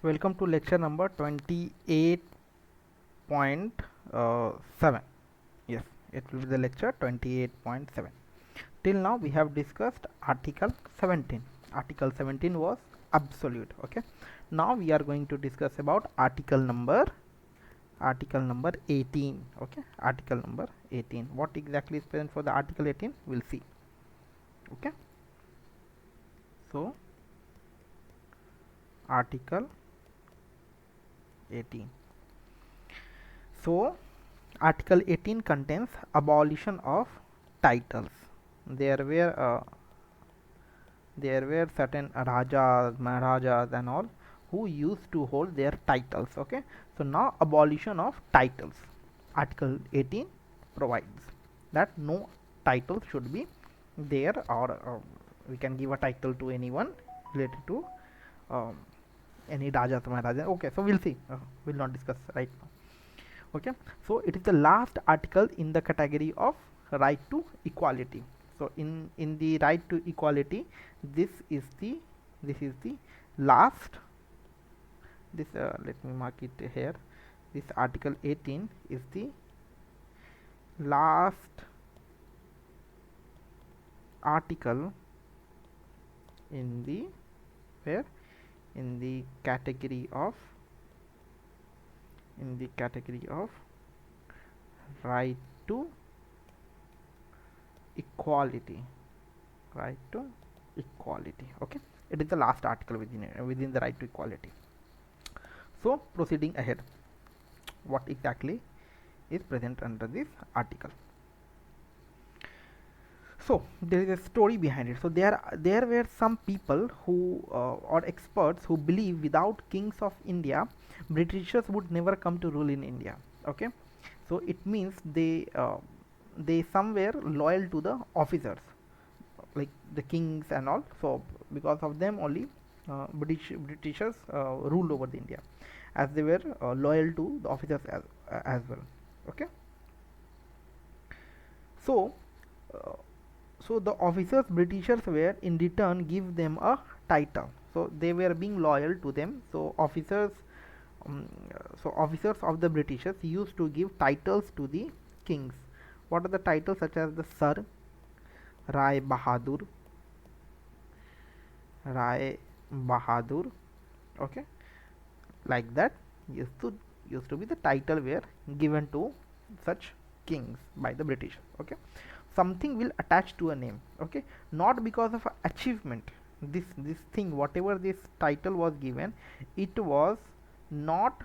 Welcome to lecture number 28.7. Yes, it will be the lecture 28.7. Till now we have discussed article 17. Article 17 was absolute. Okay, now we are going to discuss about article number 18. Okay, article number 18. What exactly is present for the article 18? We'll see. Okay, so article 18. So Article 18 contains abolition of titles. There were uh, there were certain rajas, maharajas, and all who used to hold their titles. Okay, so now abolition of titles. Article 18 provides that no title should be there, or we can give a title to anyone related to um, any rajas, maharajas. Okay, so we'll see. We'll not discuss right now. Okay, so it is the last article in the category of right to equality. So in the right to equality, this is the last. This let me mark it here. This article 18 is the last article in the where in the category of right to equality. Right to equality. Okay, it is the last article within the right to equality. So proceeding ahead, what exactly is present under this article? So there is a story behind it. So there were some people who or experts who believe without kings of India, Britishers would never come to rule in India. Okay, so it means they somewhere loyal to the officers, like the kings and all. So because of them only, Britishers ruled over the India, as they were loyal to the officers as well. Okay, so uh, so the officers Britishers were in return give them a title. So they were being loyal to them. So um, officers of the Britishers used to give titles to the kings. What are the titles? Such as the Sir, Rai Bahadur, Rai Bahadur. Okay, like that used to be the title were given to such kings by the British. Okay, something will attach to a name. Okay, not because of achievement. This thing, whatever this title was given, it was not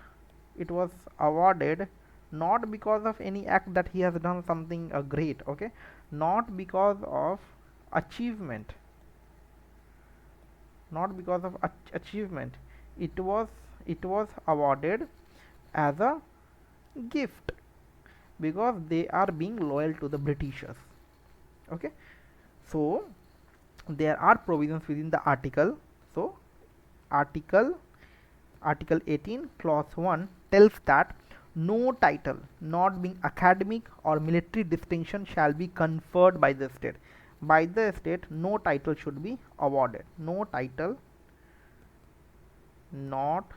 it was awarded not because of any act that he has done something great. Okay, not because of achievement, not because of achievement. It was awarded as a gift because they are being loyal to the Britishers. Okay, so there are provisions within the article. So article article 18 clause 1 tells that no title not being academic or military distinction shall be conferred by the state. By the state, no title should be awarded. No title not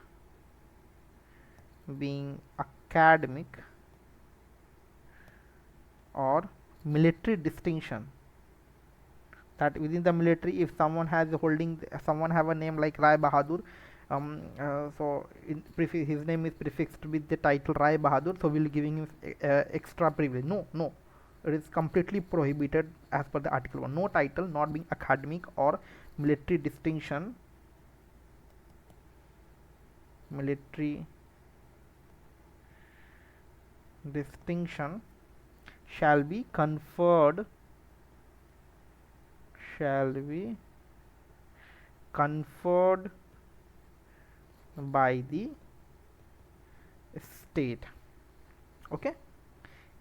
being academic or military distinction, that within the military, if someone have a name like Rai Bahadur, so his name is prefixed with the title Rai Bahadur, so we'll giving him extra privilege. No, it is completely prohibited as per the article 1. No title not being academic or military distinction shall be conferred by the state. Okay,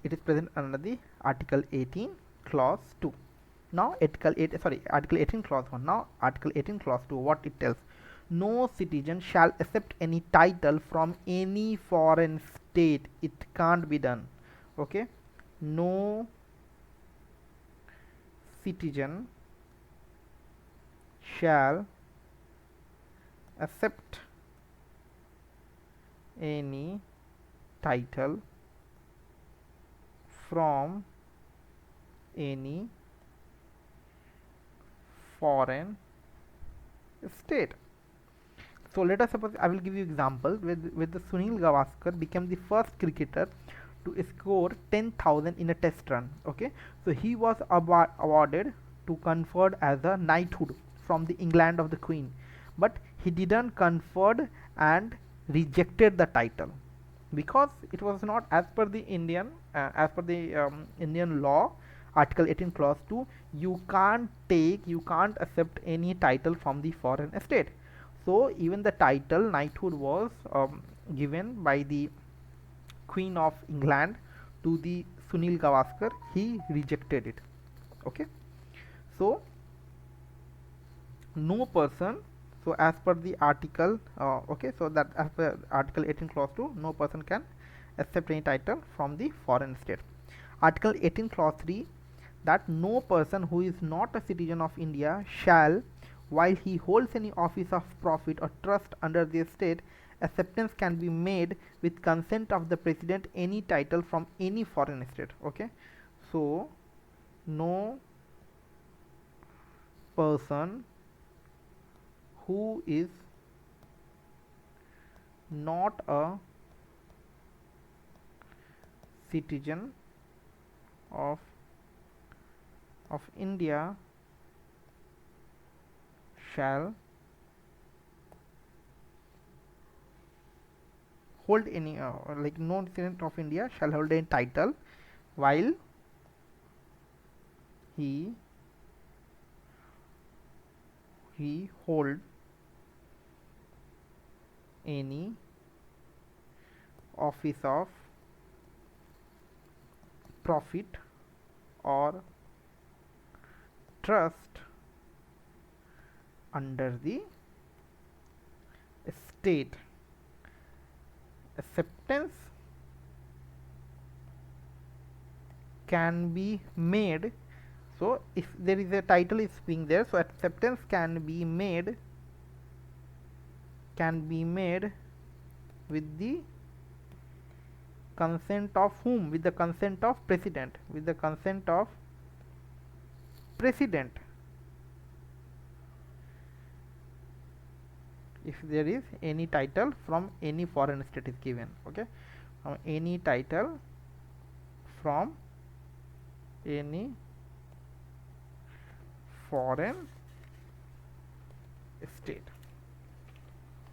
it is present under the article 18 clause 2. Now article 18 clause 1. Now article 18 clause 2, what it tells: no citizen shall accept any title from any foreign state. It can't be done. Okay, no citizen shall accept any title from any foreign state. So let us suppose, I will give you example with the Sunil Gavaskar became the first cricketer to score 10,000 in a test run. Okay, so he was awarded to conferred as a knighthood from the England of the Queen, but he didn't conferred and rejected the title because it was not as per the Indian law, Article 18 Clause 2. You can't accept any title from the foreign state. So even the title knighthood was given by the Queen of England to the Sunil Gavaskar. He rejected it. Okay, so no person, so as per the article, okay, so that as per Article 18 Clause 2, no person can accept any title from the foreign state. Article 18 Clause 3, that no person who is not a citizen of India shall, while he holds any office of profit or trust under the state, acceptance can be made with consent of the president any title from any foreign state. Okay, so no person who is not a citizen of India shall hold any like no citizen of India shall hold a title while he hold any office of profit or trust under the state. Acceptance can be made, so if there is a title is being there, so acceptance can be made with the consent of whom? With the consent of president. With the consent of president. If there is any title from any foreign state is given. Okay, any title from any foreign state.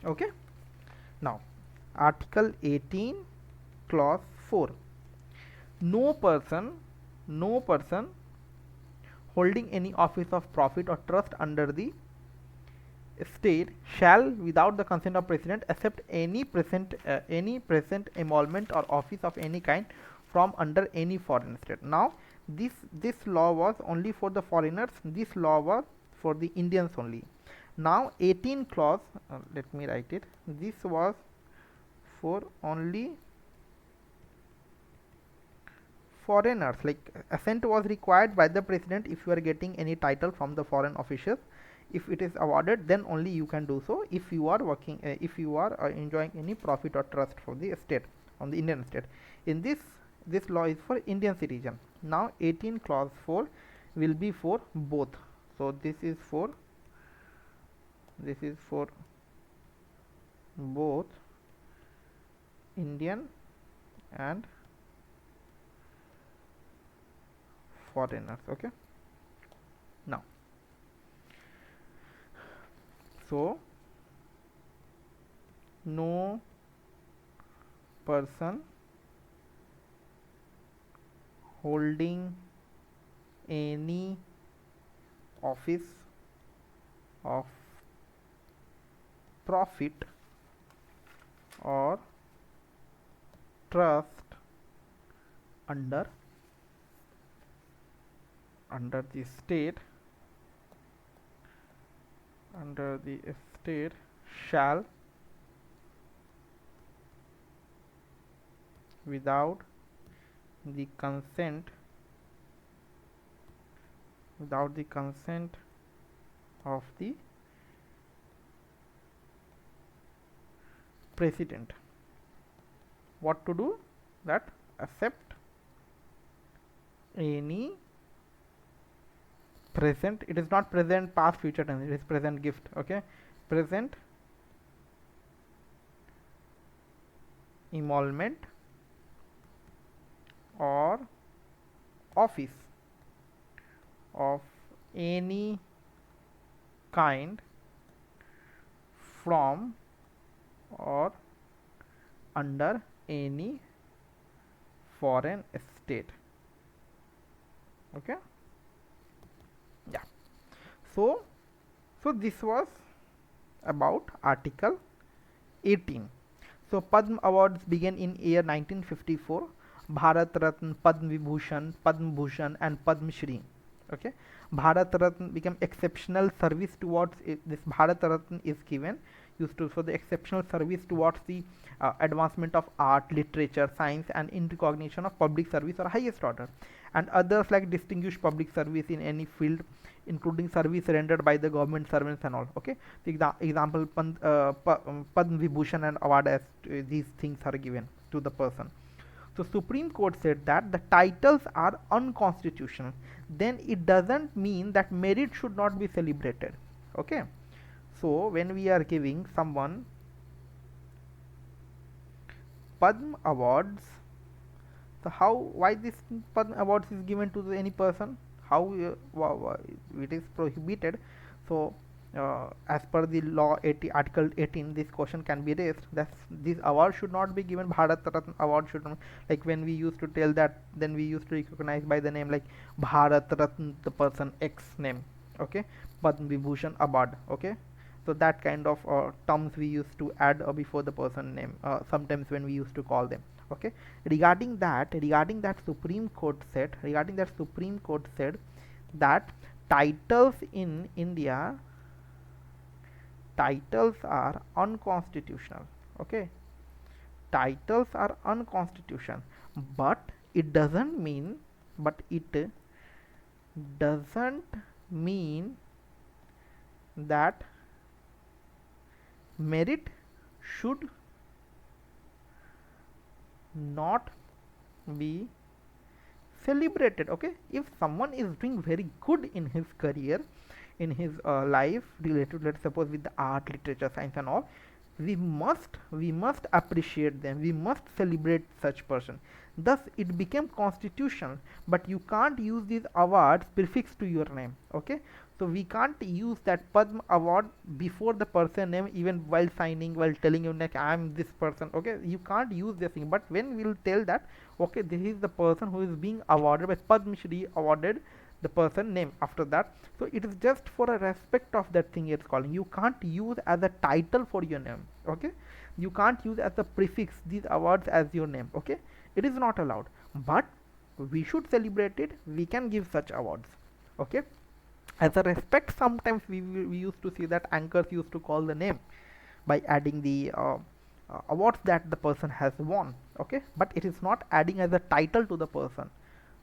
Okay, now Article 18 Clause 4, no person holding any office of profit or trust under the state shall, without the consent of president, accept any present emolument or office of any kind from under any foreign state. Now this law was only for the foreigners, this law was for the Indians only. Now 18 clause, let me write it, this was for only foreigners, like assent was required by the president if you are getting any title from the foreign officials. If it is awarded, then only you can do so. If you are working, if you are enjoying any profit or trust from the state, on the Indian state. In this law is for Indian citizen. Now 18 clause 4 will be for both. So this is for both Indian and foreigners. Okay, now so no person holding any office of profit or trust under the state shall, without the consent of the president, what to do, that accept any present, it is not present past future tense, it is present gift. Okay, present emolument or office of any kind from or under any foreign state. Okay, yeah. So this was about article 18. So Padma awards began in year 1954. Bharat Ratna, Padma Vibhushan, Padma Bhushan and Padma Shri. Okay, Bharat Ratna became exceptional service towards it. This Bharat Ratna is given used to for the exceptional service towards the advancement of art, literature, science and in recognition of public service or highest order, and others like distinguished public service in any field, including service rendered by the government servants and all. Okay, the example Padma Vibhushan and award as these things are given to the person. So Supreme Court said that the titles are unconstitutional. Then it doesn't mean that merit should not be celebrated. Okay, so when we are giving someone Padma awards, so how, why this Padma awards is given to any person? How it is prohibited? So as per the law 80 article 18, this question can be raised that this award should not be given. Bharat Ratna award should not, like when we used to tell that, then we used to recognize by the name like Bharat Ratna the person X name. Okay, Padma Vibhushan award. Okay, so that kind of terms we used to add before the person name sometimes when we used to call them. Okay, regarding that Supreme Court said that titles in India, titles are unconstitutional. Okay, titles are unconstitutional, but it doesn't mean that merit should not be celebrated. Okay, if someone is doing very good in his career, in his life related, let's suppose with the art, literature, science and all, we must appreciate them, we must celebrate such person. Thus it became constitutional, but you can't use these awards prefixed to your name. Okay, so we can't use that Padma award before the person name, even while signing, while telling you like I am this person. Okay, you can't use this thing, but when we'll tell that okay, this is the person who is being awarded by Padma Shri, awarded the person name after that, so it is just for a respect of that thing it's calling. You can't use as a title for your name. Okay, you can't use as a prefix these awards as your name. Okay, it is not allowed, but we should celebrate it, we can give such awards. Okay, as a respect, sometimes we used to see that anchors used to call the name by adding the awards that the person has won. Okay, but it is not adding as a title to the person.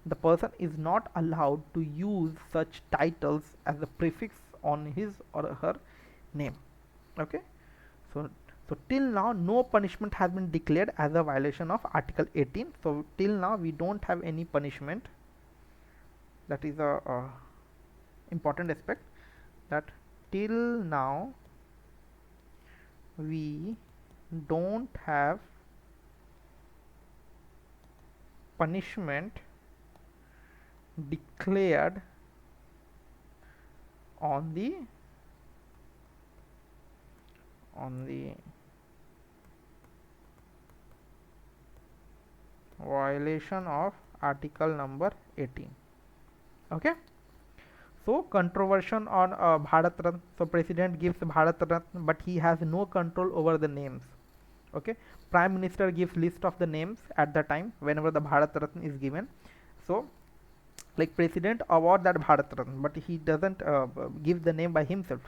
The person is not allowed to use such titles as a prefix on his or her name. Okay, so till now no punishment has been declared as a violation of article 18. So till now we don't have any punishment. That is a important aspect, that till now we don't have punishment declared on the violation of article number 18. Okay, so controversy on Bharat Ratna. So president gives Bharat Ratna, but he has no control over the names. Okay, prime minister gives list of the names at the time whenever the Bharat Ratna is given. So like president award that Bharat Ratna, but he doesn't give the name by himself.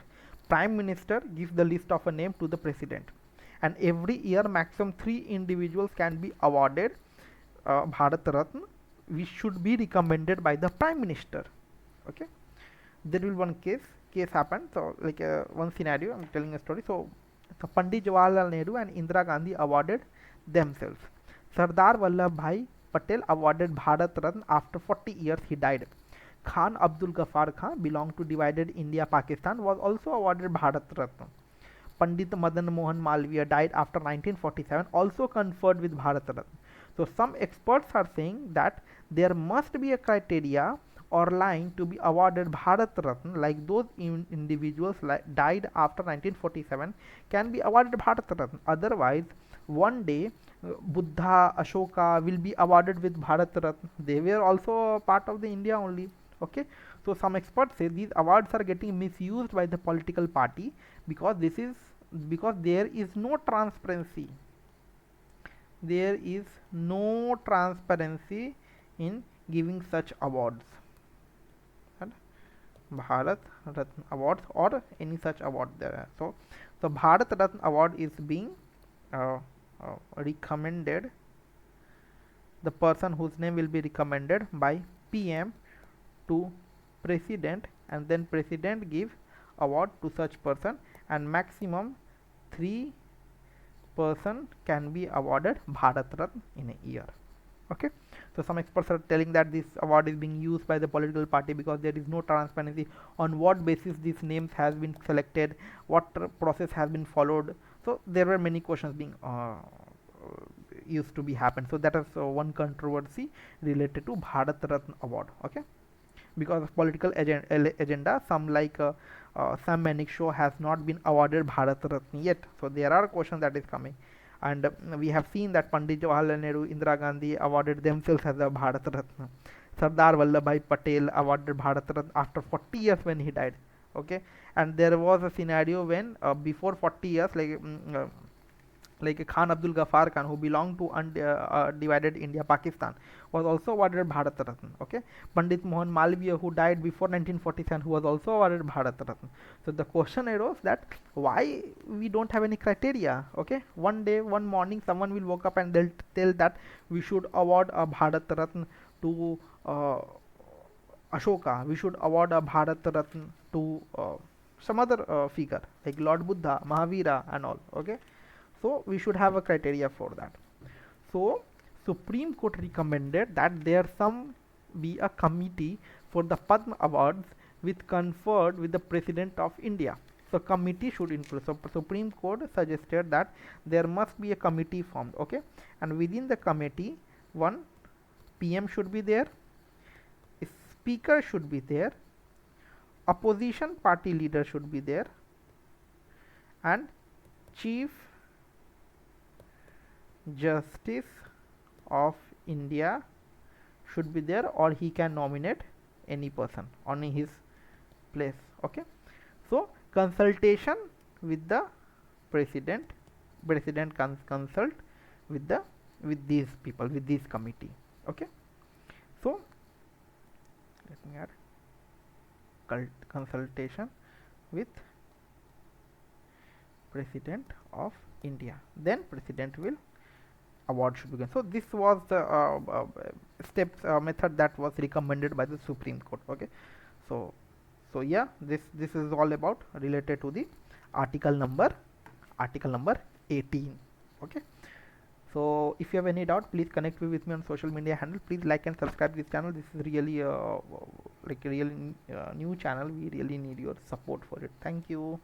Prime minister gives the list of a name to the president, and every year maximum 3 individuals can be awarded Bharat Ratna, which should be recommended by the prime minister. Okay, there will one case happened. So like one scenario, I'm telling a story. So Pandit Jawaharlal Nehru and Indira Gandhi awarded themselves. Sardar Vallabhbhai Patel awarded Bharat Ratna after 40 years he died. Khan Abdul Ghaffar Khan belonged to divided India Pakistan was also awarded Bharat Ratna. Pandit Madan Mohan Malviya died after 1947, also conferred with Bharat Ratna. So some experts are saying that there must be a criteria or line to be awarded Bharat Ratna, like those individuals died after 1947 can be awarded Bharat Ratna. Otherwise, one day Buddha, Ashoka will be awarded with Bharat Ratna. They were also part of the India only. Okay, so some experts say these awards are getting misused by the political party because there is no transparency. There is no transparency in giving such awards. And Bharat Ratna awards or any such award there. So Bharat Ratna award is being recommended. The person whose name will be recommended by PM to president, and then president give award to such person, and maximum 3 person can be awarded Bharat Ratna in a year. Okay, so some experts are telling that this award is being used by the political party because there is no transparency on what basis these names has been selected, what process has been followed. So there were many questions being used to be happened. So that is one controversy related to Bharat Ratna award. Okay, because of political agenda, some like Sam Manekshaw has not been awarded Bharat Ratna yet. So there are questions that is coming, and we have seen that Pandit Jawaharlal Nehru, Indira Gandhi awarded themselves as a Bharat Ratna. Sardar Vallabhbhai Patel awarded Bharat Ratna after 40 years when he died. Okay, and there was a scenario when before 40 years, like Khan Abdul Ghaffar Khan, who belonged to divided India Pakistan, was also awarded Bharat Ratna. Okay, Pandit Mohan Malviya, who died before 1947, who was also awarded Bharat Ratna. So the question arose that why we don't have any criteria. Okay, one day, one morning, someone will wake up and they'll tell that we should award a Bharat Ratna to Ashoka. We should award a Bharat Ratna to some other figure like Lord Buddha, Mahavira, and all. Okay, so we should have a criteria for that. So Supreme Court recommended that there some be a committee for the Padma awards with conferred with the President of India. So committee should include. So Supreme Court suggested that there must be a committee formed. Okay, and within the committee, one PM should be there, a speaker should be there, opposition party leader should be there, and Chief Justice of India should be there, or he can nominate any person on his place. Okay, so consultation with the president consult with these people, with this committee. Okay, so let me add consultation with President of India, then president will award should begin. So this was the steps method that was recommended by the Supreme Court. Okay, so yeah, this is all about related to the article number 18. Okay, so if you have any doubt, please connect with me on social media handle. Please like and subscribe this channel. This is really like a really new channel. We really need your support for it. Thank you.